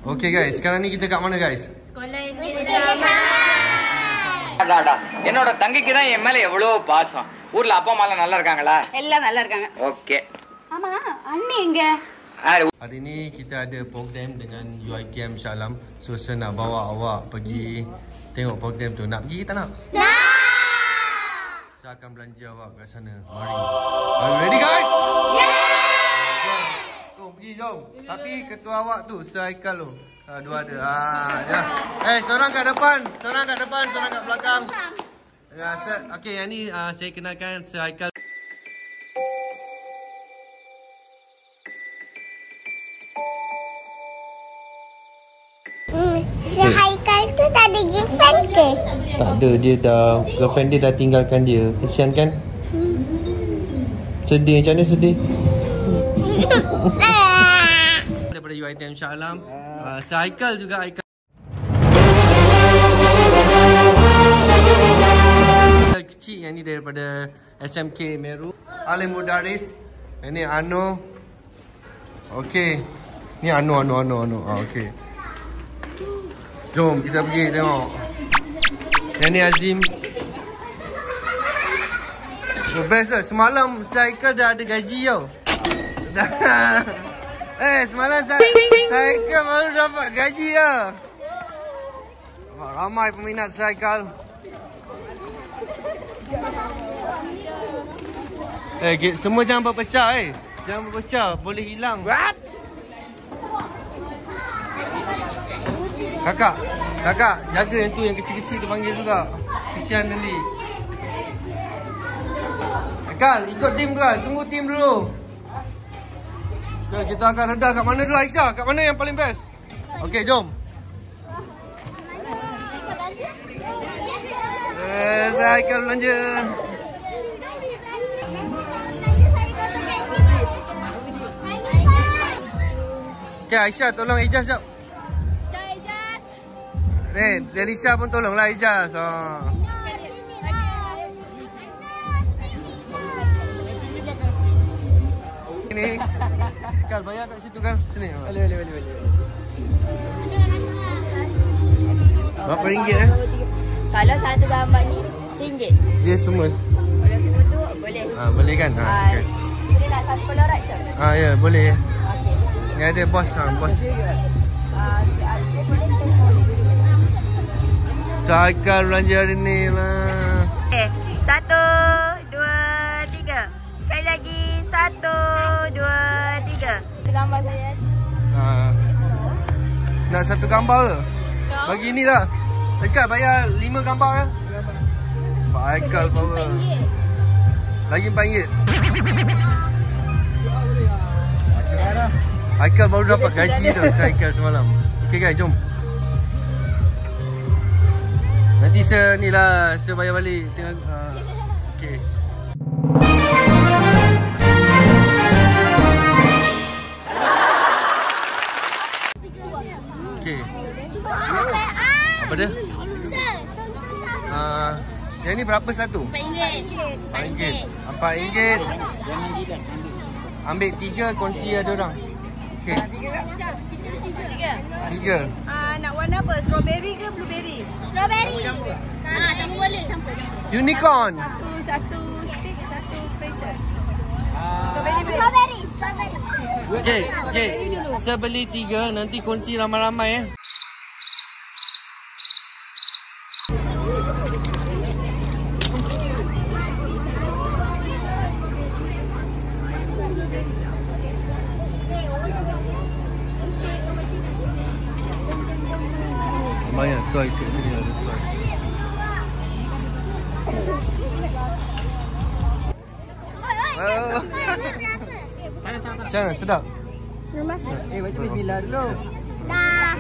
Okay guys, sekarang ni kita kat mana guys? Sekolah Islam. என்னோட தங்கைக்கு தான் என் மேல எவ்வளவு பாசம். ஊர்ல அப்பா அம்மா எல்லாம் நல்லா இருக்காங்களா? எல்லாம் நல்லா இருக்காங்க. ஓகே. ஆமா, அண்ணி எங்க? Hari ni kita ada program dengan UiKM Shah Alam. So saya nak bawa awak pergi tengok program tu. Nak pergi ke tak nak? Nak! Saya akan belanja awak kat sana. Mari. Are you ready guys? Jom pergi jom. Tapi ketua awak tu, Sir Haikal tu. Dua ada. Ya. Seorang kat depan, seorang kat depan, seorang kat belakang. Ya, okey, yang ni saya kenalkan Sir Haikal. Sir Haikal tu tak ada girlfriend ke? Tak ada, dia dah, girlfriend dia dah tinggalkan dia. Kesian kan? Sedih, macam mana sedih? Daripada UiKM Shah Alam. Sir Haikal juga, Haikal kecil, yang ni daripada SMK Meru. Alim Mudaris. Yang ni Anu. Okey. Ni Anu. Okey. Jom kita pergi tengok. Yang ni Azim. Best lah. Semalam Sir Haikal dah ada gaji tau. Semalam Sir Haikal baru dapat gaji lah. Ramai peminat Sir Haikal. Semua jangan berpecah Jangan berpecah, boleh hilang. What? Kakak, jaga yang tu, yang kecil-kecil tu panggil juga. Kesian nanti. Haikal, ikut tim tu kan? Tunggu tim dulu. Okay, kita akan redah kat mana dulu Aisyah? Kat mana yang paling best? Okey, jom. Saya Haikal belanja. Okay, Aisyah tolong Ijaz jap. Delisha pun tolonglah Ijaz. Ini Kal bayar kat situ kan? Sini. Boleh. Berapa ringgit Kalau satu gambar ni RM1. Dia semua. Kalau foto boleh. Boleh kan? Okey. Kita nak satu polaroid ke? Ya, boleh. Okey. Ni ada bos bos. Sir Haikal belanja hari ni lah. 1, 2, 3. Sekali lagi 1, 2, 3. Gambar saya. Nak satu gambar ke? Bagi ni lah. Haikal bayar 5 gambar kan? Pak Haikal power. Lagi RM4. Haikal baru dapat gaji tu, Sir Haikal semalam. Okay guys, jom. Nanti saya ni lah, saya bayar balik. Tengok. Okay. Okay. Apa dia? Yang ni berapa satu? RM4. RM4. Ambil 3, kongsi ada orang. Okay. 3. Nak warna apa? Strawberry ke blueberry? Strawberry. Campur boleh campur. Unicorn. Satu stick, satu princess. Strawberry. Okay. Saya beli 3, nanti kongsi ramai-ramai banyak toys kat sini, ada toys. Macam mana? Sedap? Baca bismillah dulu. Dah.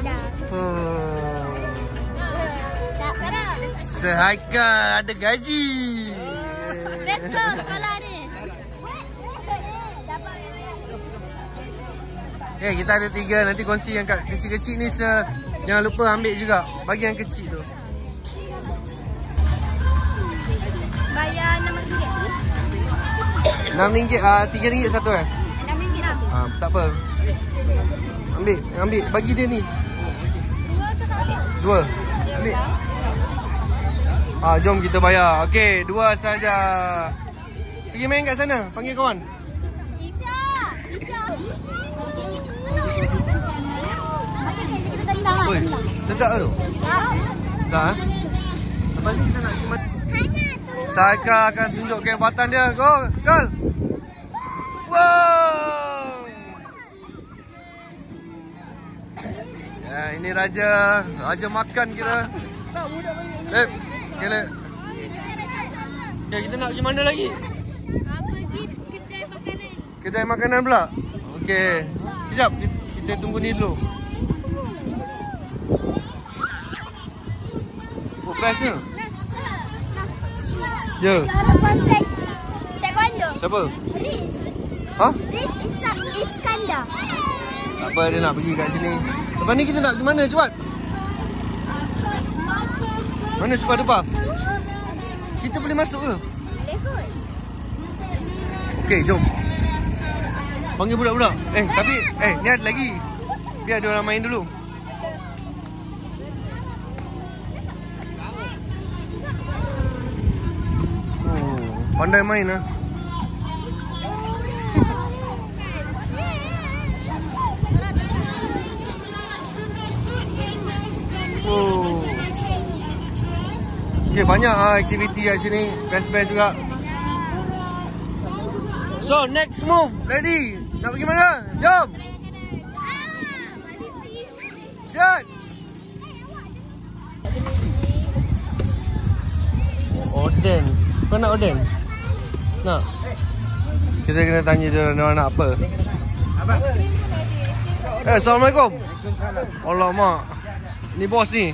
Sir Haikal ada gaji. Let's go sekolah ni. Okay, kita ada 3. Nanti kongsi yang kat kecil-kecil ni. Jangan lupa ambil juga. Bagi yang kecil tu. Bayar RM6. RM6. RM3 satu RM6 lah. tak apa. Ambil. Bagi dia ni. 2. Ambil. Jom kita bayar. Okey, 2 saja. Pergi main kat sana. Panggil kawan. Oi, sedap tu. Dah. Lepas ni saya nak cuma Saika akan tunjuk kehebatan dia. Go, girl. Wow. Ya, ini raja makan kita. Okey, kita nak pergi mana lagi? Pergi kedai makanan. Kedai makanan pula? Okey. Sekejap, kita tunggu ni dulu. Oh, best ke? Ya. Taekwondo. Siapa? Ha? This is Iskandar. Tak apa, dia nak pergi kat sini. Lepas ni kita nak pergi mana cepat? Mana sekolah depan? Kita boleh masuk ke? Boleh kot. Okey, jom. Panggil budak-budak. Tapi ni ada lagi. Biar dia orang main dulu. Oh, pandai main lah. Oh. Okay, banyak aktiviti kat sini. Best-best juga. So, next move. Ready? Nak pergi mana? Jom. Shot. Oden. Kau nak oden? Nak? Kita kena tanya dia orang nak apa. Assalamualaikum. Alamak. Ni bos ni.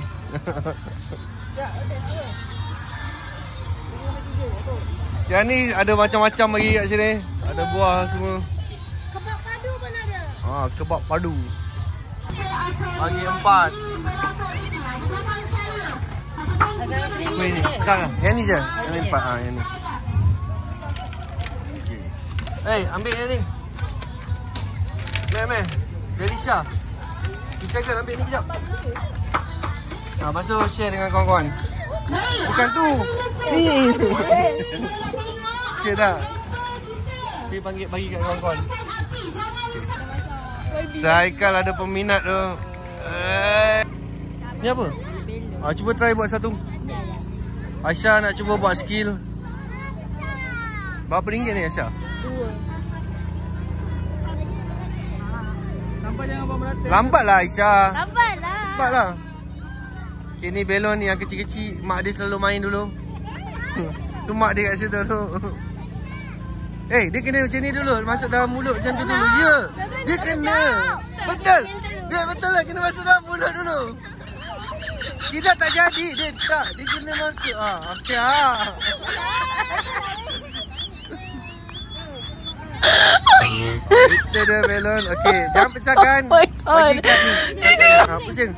Yang ni ada macam-macam lagi kat sini. Ada buah semua. Kebab padu pun ada. Kebab padu. Bagi 4. Kuih ni. Tak, yang ni je. Yang ni 4. Yang ni. Okay. Ambil yang ni. Meh. Delisha. Silakan ambil ni kejap. Lepas tu share dengan kawan-kawan. Bukan tu. Ni. Okey dah. Bagi kat kawan-kawan. Saikal ada peminat tu. Ni apa? Cuba try buat satu. Aisyah nak cuba buat skill. Berapa ringgit ni Aisyah? 2. Lambatlah Aisyah. Lambatlah. Okay, ni belon ni yang kecil-kecil. Mak dia selalu main dulu. Tu mak dia kat situ tu. Dia kena macam ni dulu. Masuk dalam mulut macam tu dulu. Ya. Dia kena. Betul. Dia betul lah. Kena masuk dalam mulut dulu. Tidak tak jadi. Dia tak. Dia kena masuk. Okey. Itu dia belon. Okey. Jangan pecahkan. Bagi kat ni. Pusing.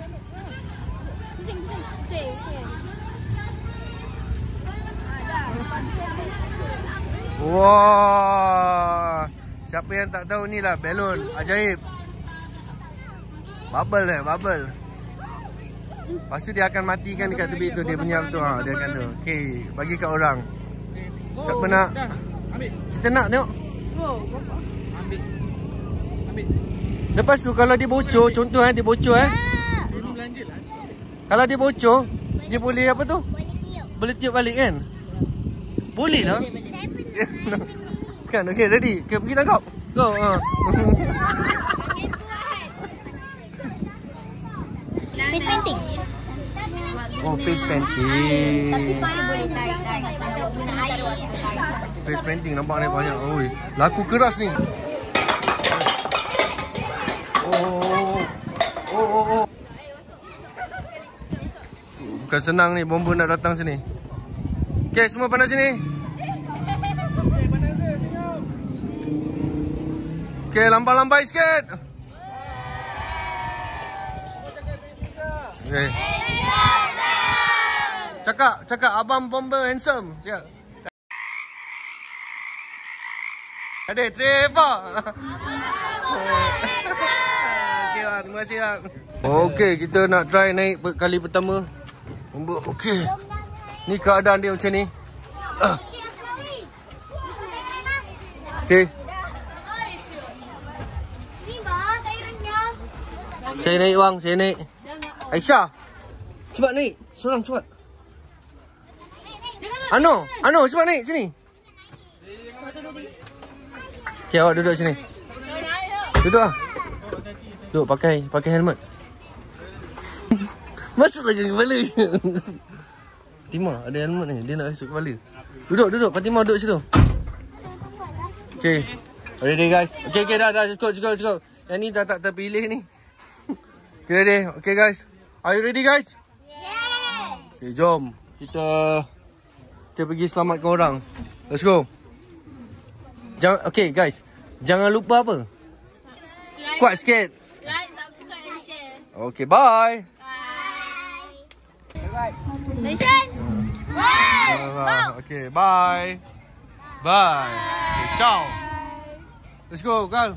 Wah. Siapa yang tak tahu ni lah belon ajaib. Bubble bubble. Lepas tu dia akan matikan dekat tepi tu. Dia punya tu. Dia akan tu. Okey, bagi kat orang. Siapa nak? Kita nak tengok. Ambil. Lepas tu kalau dia bocor, contoh dia bocor Kalau dia bocor, dia boleh apa tu? Boleh tiup balik kan? Boleh lah. Kan, okey, ready. Okay, pergi tangkap. Go. Face painting. Oh, face painting. Tapi boleh tarik guna air. Face painting nampak ni banyak. Oi, laku keras ni. Oh. Bukan senang ni bomba nak datang sini. Okey, semua pandang sini. Okey, lambai-lambai sikit. Okey. Cakap abang bomba handsome. Cakap. Adik, Trevor. Okey, terima kasih bang. Okey, kita nak try naik kali pertama. Okey. Ni keadaan dia macam ni. Okey. Ni bos, airnya. Saya naik bang, saya naik. Aisyah. Cepat naik. Seorang cepat. Ano, cepat naik sini. Okey, awak duduk sini. Duduk ah. Duduk pakai helmet. Masuk lagi kepala. Fatimah ada helmet ni, dia nak masuk kepala. Duduk, Fatimah duduk situ. Okey. Ready guys? Okey, dah cukup. Yang ni dah tak terpilih ni. Okay, ready? Okay guys. Are you ready guys? Yes. Okay, jom. Kita pergi selamatkan orang. Let's go. Okay guys. Jangan lupa apa? Kuat sikit. Like, subscribe and share. Okay, bye. Nation. Okay, bye. Bye. Okay, ciao. Let's go, go.